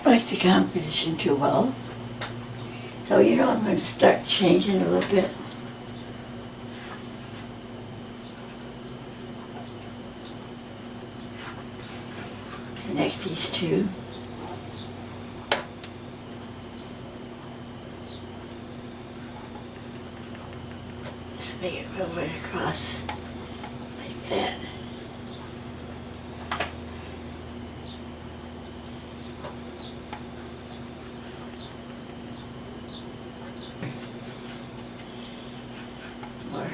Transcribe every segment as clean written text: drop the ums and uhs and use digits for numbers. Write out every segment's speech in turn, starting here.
like the composition too well. So I'm going to start changing a little bit. Connect these two. Just make it go right across like that. More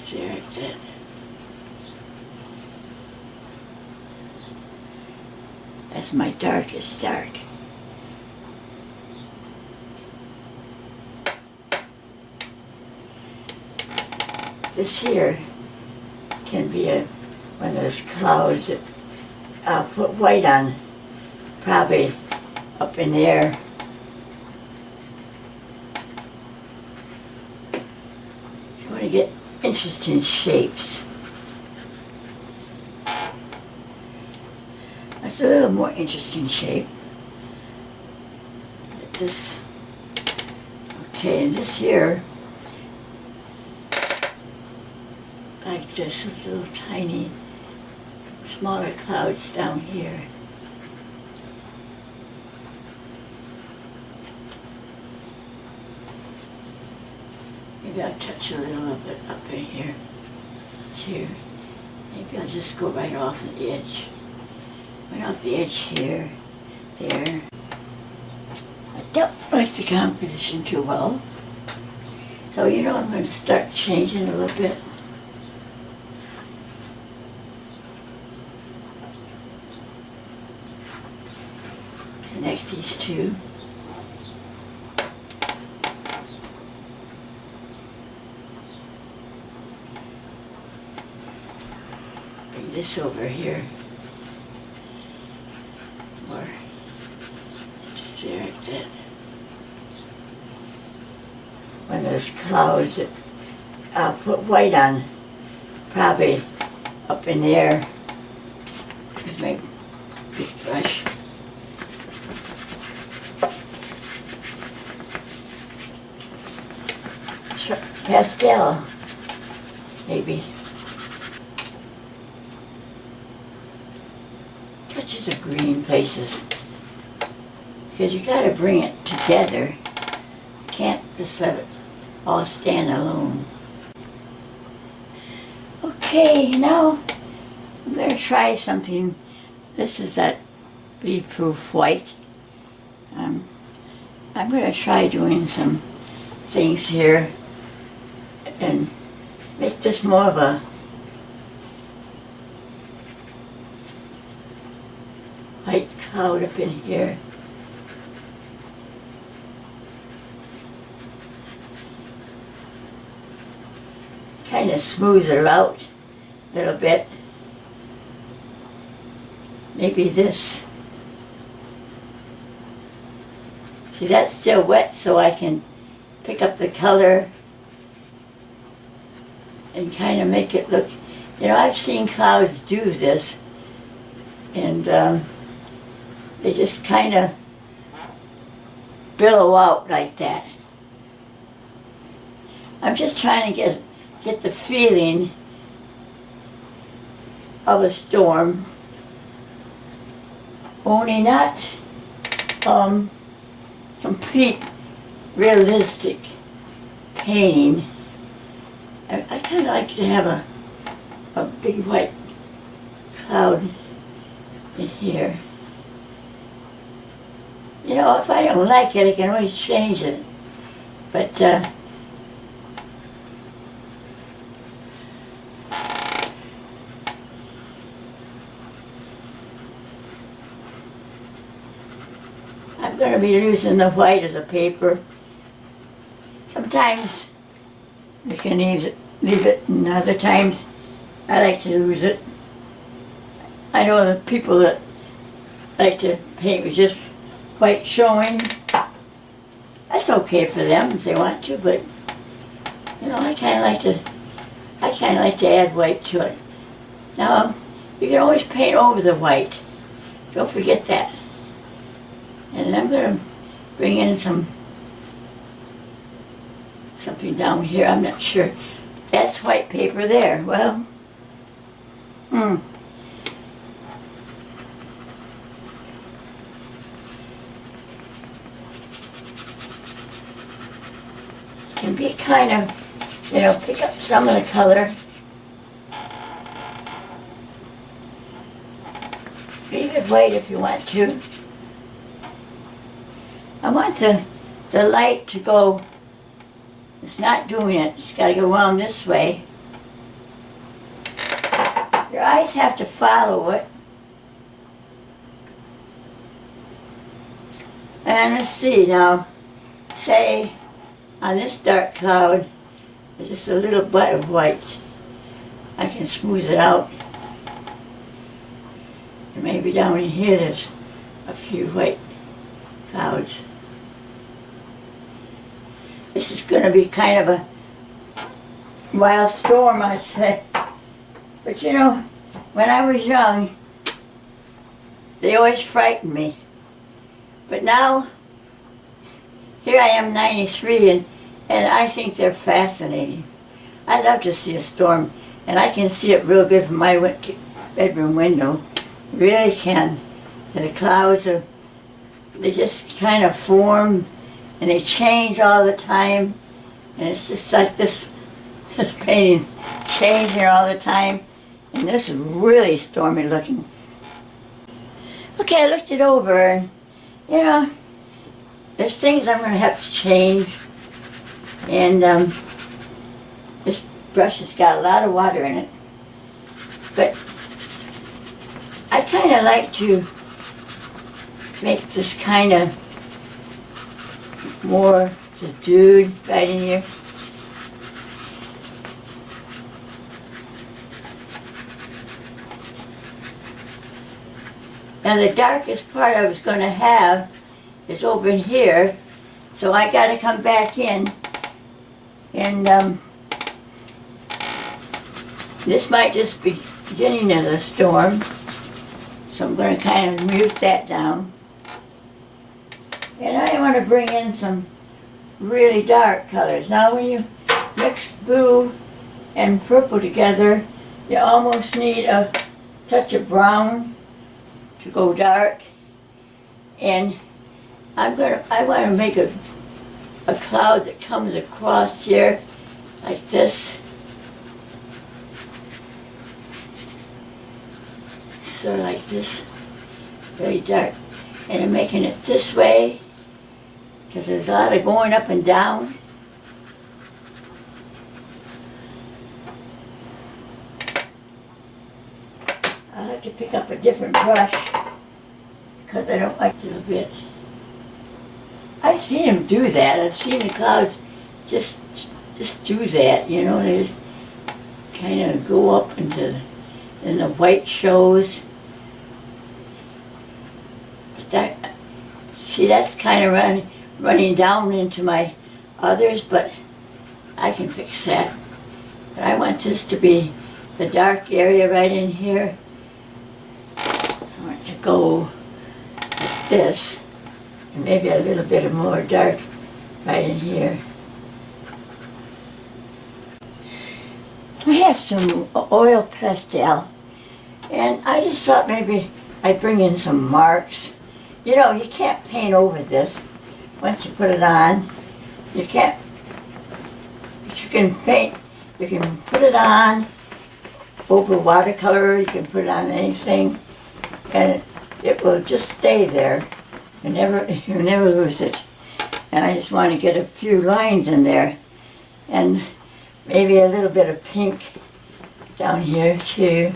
direct it. That's my darkest dark. This here can be one of those clouds that I'll put white on, probably up in the air. You want to get interesting shapes. That's a little more interesting shape. This, okay, and this here, like this, with little tiny, smaller clouds down here. Maybe I'll touch a little of it up in here, too. Maybe I'll just go right off the edge. Right off the edge here, there. I don't like the composition too well. So I'm going to start changing a little bit. Connect these two. Bring this over here. More direct it. One of those clouds that I'll put white on, probably up in the air. Here's my big brush. Pastel, maybe. Touches of green places, because you got to bring it together. You can't just let it all stand alone. Okay, now I'm going to try something. This is that bleed-proof white. I'm going to try doing some things here and make this more of a white cloud up in here. Kind of smooth her out a little bit. Maybe this. See, that's still wet, so I can pick up the color and kind of make it look, I've seen clouds do this, and they just kind of billow out like that. I'm just trying to get the feeling of a storm, only not complete realistic painting. I kind of like to have a big white cloud in here. If I don't like it, I can always change it. But I'm going to be using the white of the paper. Sometimes you can leave it, and other times I like to lose it. I know the people that like to paint with just white showing. That's okay for them if they want to, but I kind of like to add white to it. Now you can always paint over the white. Don't forget that. And I'm going to bring in something down here. I'm not sure. That's white paper there. Well, it can be kind of, pick up some of the color. Leave it white if you want to. I want the light to go, it's not doing it, it's got to go around this way. Your eyes have to follow it. And let's see now, say on this dark cloud, there's just a little butt of white. I can smooth it out. And maybe down in here there's a few white clouds. This is going to be kind of a wild storm, I'd say. But when I was young, they always frightened me. But now, here I am 93, and I think they're fascinating. I love to see a storm, and I can see it real good from my bedroom window. Really can. And the clouds they just kind of form, and they change all the time, and it's just like this painting changing all the time, and this is really stormy looking. Okay, I looked it over, and there's things I'm going to have to change, and this brush has got a lot of water in it, but I kind of like to make this kind of more subdued right in here. And the darkest part I was going to have is over in here, so I got to come back in, and this might just be beginning of the storm, so I'm going to kind of mute that down. And I want to bring in some really dark colors. Now when you mix blue and purple together, you almost need a touch of brown to go dark. And I want to make a cloud that comes across here like this. So like this, very dark. And I'm making it this way, because there's a lot of going up and down. I'll have to pick up a different brush, because I don't like it a bit. I've seen him do that. I've seen the clouds just do that, they just kind of go up and the white shows. See, that's kind of running down into my others, but I can fix that. But I want this to be the dark area right in here. I want it to go like this, and maybe a little bit of more dark right in here. I have some oil pastel, and I just thought maybe I'd bring in some marks. You can't paint over this once you put it on. You can't, but you can paint, you can put it on over watercolor, you can put it on anything, and it will just stay there. You never lose it. And I just want to get a few lines in there, and maybe a little bit of pink down here too.